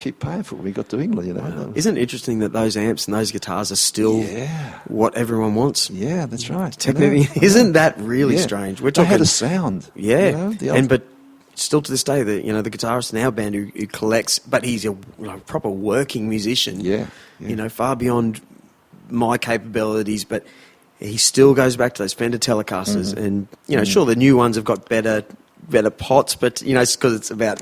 keep paying for what we got to England, you know. Wow. Isn't it interesting that those amps and those guitars are still what everyone wants? Yeah, that's right. Technically, isn't that really strange? They had a sound. Yeah, you know, but still to this day, the guitarist in our band who collects, but he's a proper working musician. Yeah. Far beyond my capabilities, but he still goes back to those Fender Telecasters, and sure, the new ones have got better pots, but it's because it's about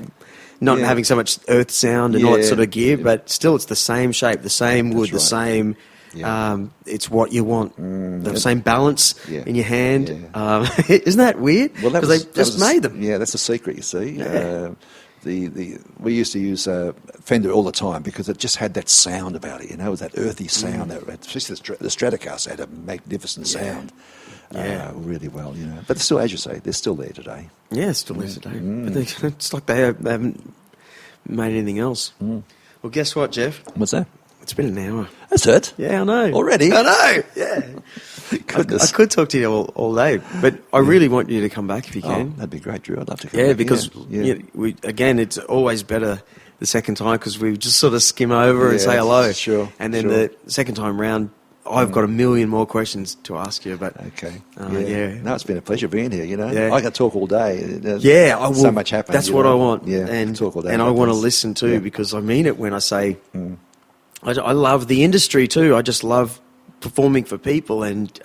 not having so much earth sound and all that sort of gear, but still it's the same shape, the same wood, the same. It's what you want. The same balance in your hand. Yeah. Isn't that weird? Well, because they just made them. Yeah, that's a secret, you see. Yeah. We used to use Fender all the time because it just had that sound about it, with that earthy sound. Especially the Stratocaster had a magnificent sound. Really well, But still, as you say, they're still there today. Yeah, still there today. But it's like they haven't made anything else. Well, guess what, Geoff? What's that? It's been an hour. That's it? Yeah, I know. Already? I know, yeah. Goodness. I could talk to you all day, but I really want you to come back if you can. That'd be great, Drew. I'd love to come back. Because it's always better the second time because we just sort of skim over and say hello. Sure. And then the second time round, I've got a million more questions to ask you. But okay. No, it's been a pleasure being here. Yeah. I can talk all day. I will. So much happens. That's what I want. Yeah, and talk all day. And I want to listen too because I mean it when I say I love the industry too. I just love performing for people and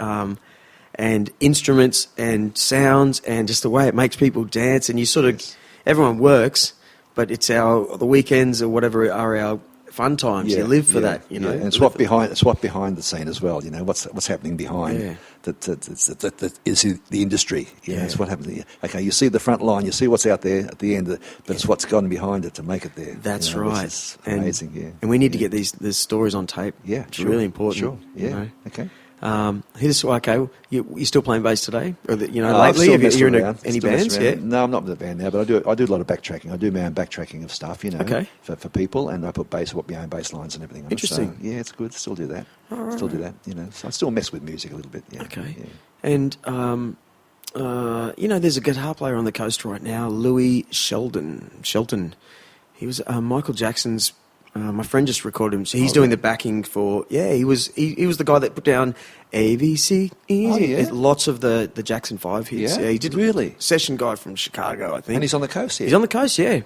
instruments and sounds and just the way it makes people dance. And you sort of everyone works, but it's the weekends or whatever are our fun times. You live for that, And it's what behind the scene as well. What's happening behind that is the industry. It's what happens. Okay, you see the front line, you see what's out there at the end, but it's what's gone behind it to make it there. That's right. It's amazing. And we need to get these stories on tape. Yeah, it's really important. Sure. Yeah. Okay. Okay. You still playing bass today? Or lately, you're in any bands? Yeah. No, I'm not in the band now, but I do a lot of backtracking. I do my own backtracking of stuff, for people, and I put my own bass lines and everything. Interesting. So, it's good. Still do that. Still do that. So I still mess with music a little bit. Yeah. Okay. Yeah. And there's a guitar player on the coast right now, Louis Shelton. He was Michael Jackson's. My friend just recorded him. So he's doing the backing for. Yeah, he was the guy that put down ABC. Lots of the Jackson 5 hits. Yeah, he did. Really? Session guy from Chicago, I think. And he's on the coast here. He's on the coast. Yeah.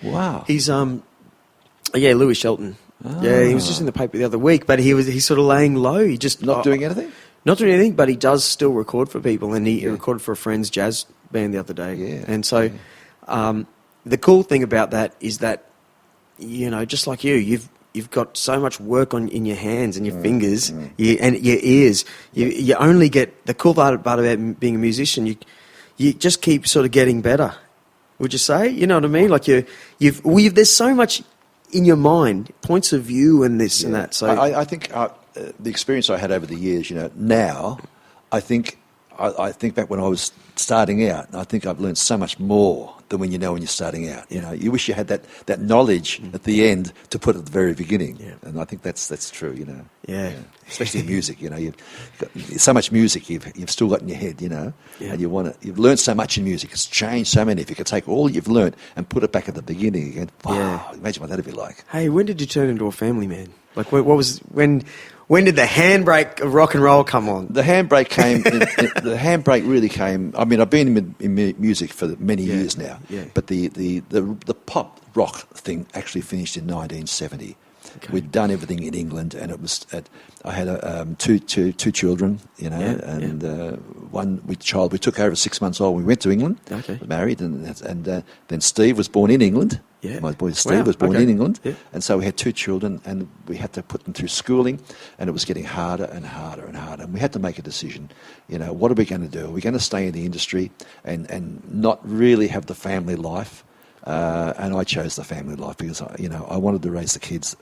Wow. He's Louis Shelton. Yeah, he was just in the paper the other week, but he's sort of laying low. He just not doing anything. Not doing anything, but he does still record for people, and he recorded for a friend's jazz band the other day. Yeah. And so, the cool thing about that is that. Just like you've got so much work in your hands and your fingers and your ears. You only get the cool part about being a musician. You just keep sort of getting better. Would you say? You know what I mean? Like there's so much in your mind, points of view, and this and that. So I think the experience I had over the years. Now I think back when I was starting out, I think I've learned so much more than when you're starting out. You wish you had that knowledge at the end to put at the very beginning. Yeah. And I think that's true. Yeah. Especially in music. You've got so much music you've still got in your head. Yeah. And you've learned so much in music. It's changed so many. If you could take all you've learned and put it back at the beginning again, wow! Imagine what that'd be like. Hey, when did you turn into a family man? Like, what was when? When did the handbrake of rock and roll come on? The handbrake came. The handbrake really came. I mean, I've been in music for many years now. Yeah. But the pop rock thing actually finished in 1970. Okay. We'd done everything in England, and it was. I had two children, one child we took over at 6 months old. We went to England, married, and then Steve was born in England. Yeah. My boy Steve was born in England, and so we had two children, and we had to put them through schooling, and it was getting harder and harder and harder. And we had to make a decision. What are we going to do? Are we going to stay in the industry and not really have the family life? And I chose the family life because I wanted to raise the kids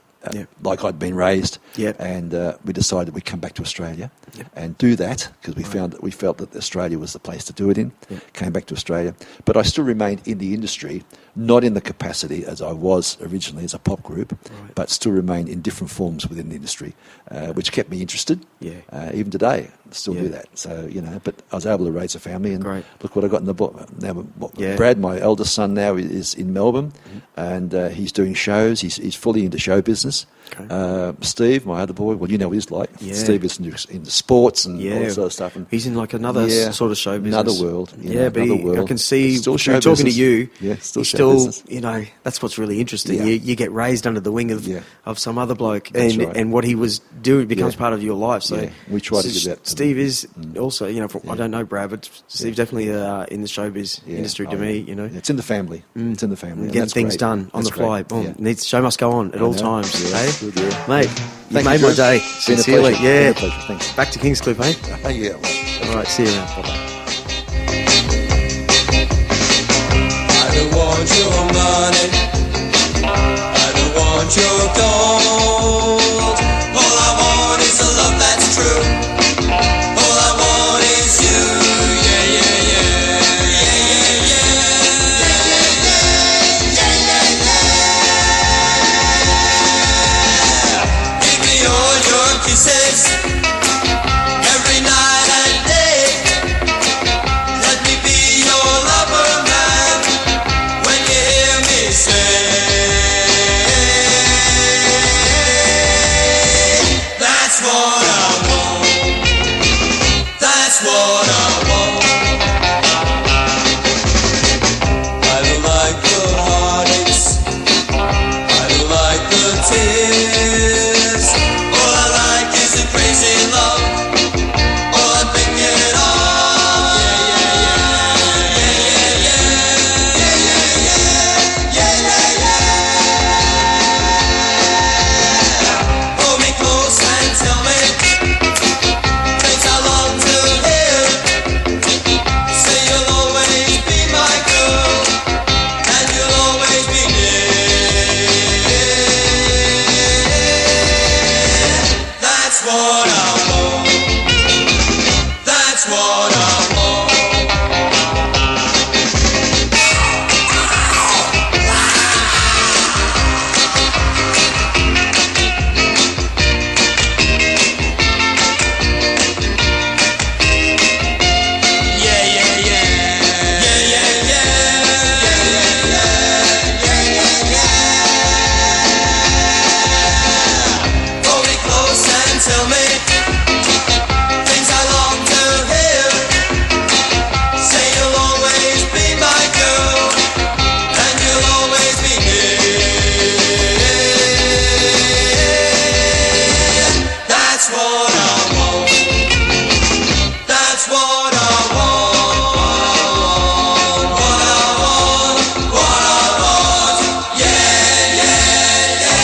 like I'd been raised. Yep. And we decided we'd come back to Australia and do that because we felt that Australia was the place to do it in. Yep. Came back to Australia. But I still remained in the industry, not in the capacity as I was originally as a pop group, but still remained in different forms within the industry, which kept me interested. Yeah. Even today, still Yeah. do that. So, but I was able to raise a family, and Great. look what I got in the book. Now, Yeah. Brad, my eldest son now, is in Melbourne, and he's doing shows. He's fully into show business. Okay. Steve, my other boy, well, you know what he's like. Yeah. Steve is into sports and all Yeah. that sort of stuff. And He's in like another sort of show business. another world. But another world. I can see Still through show talking business. to you, Yeah, still he's show still, business. that's what's really interesting. Yeah. You get raised under the wing of some other bloke, That's and right. and what he was doing becomes Yeah. part of your life. So Yeah. We try to give that to Steve them. is also, I don't know Brad, but Steve's definitely in the showbiz Yeah. industry to Oh, me. yeah. It's in the family. It's in the family. and Getting that's things great. done on That's the fly. great. Boom. Yeah. Show must go on at all know. times. Yeah, eh? good, yeah. Mate, you Thank made you, my Geoff. day. Been a Sincerely. pleasure. Yeah. Been a pleasure. Thanks. Back to Kingscliff, eh? Yeah. Well, All right, see you around. bye-bye. I don't want your money, I don't want your gold. All I want is a love that's true. All I want is you. Yeah, yeah, yeah. Yeah, yeah, yeah. Yeah, yeah, yeah. Yeah, yeah. Give me all your kisses every night and day. Let me be your lover, man, when you hear me say, that's what I want, that's what I want. I don't like the heartaches, I don't like the tears. All I like is the crazy love, all I'm thinking of. Yeah, yeah, yeah. Yeah, yeah, yeah. Yeah, yeah, yeah. Hold me close and tell me things I long to hear. Say you'll always be my girl, and you'll always be near. That's what I want, that's what I want. Yeah, yeah, yeah. Yeah, yeah, yeah. Yeah, yeah, yeah. Yeah, yeah, yeah. Hold me close and tell me things I long to hear. Say you'll always be my girl, and you'll always be near. That's what I want, that's what I want. What I want, what I want. Yeah, yeah, yeah.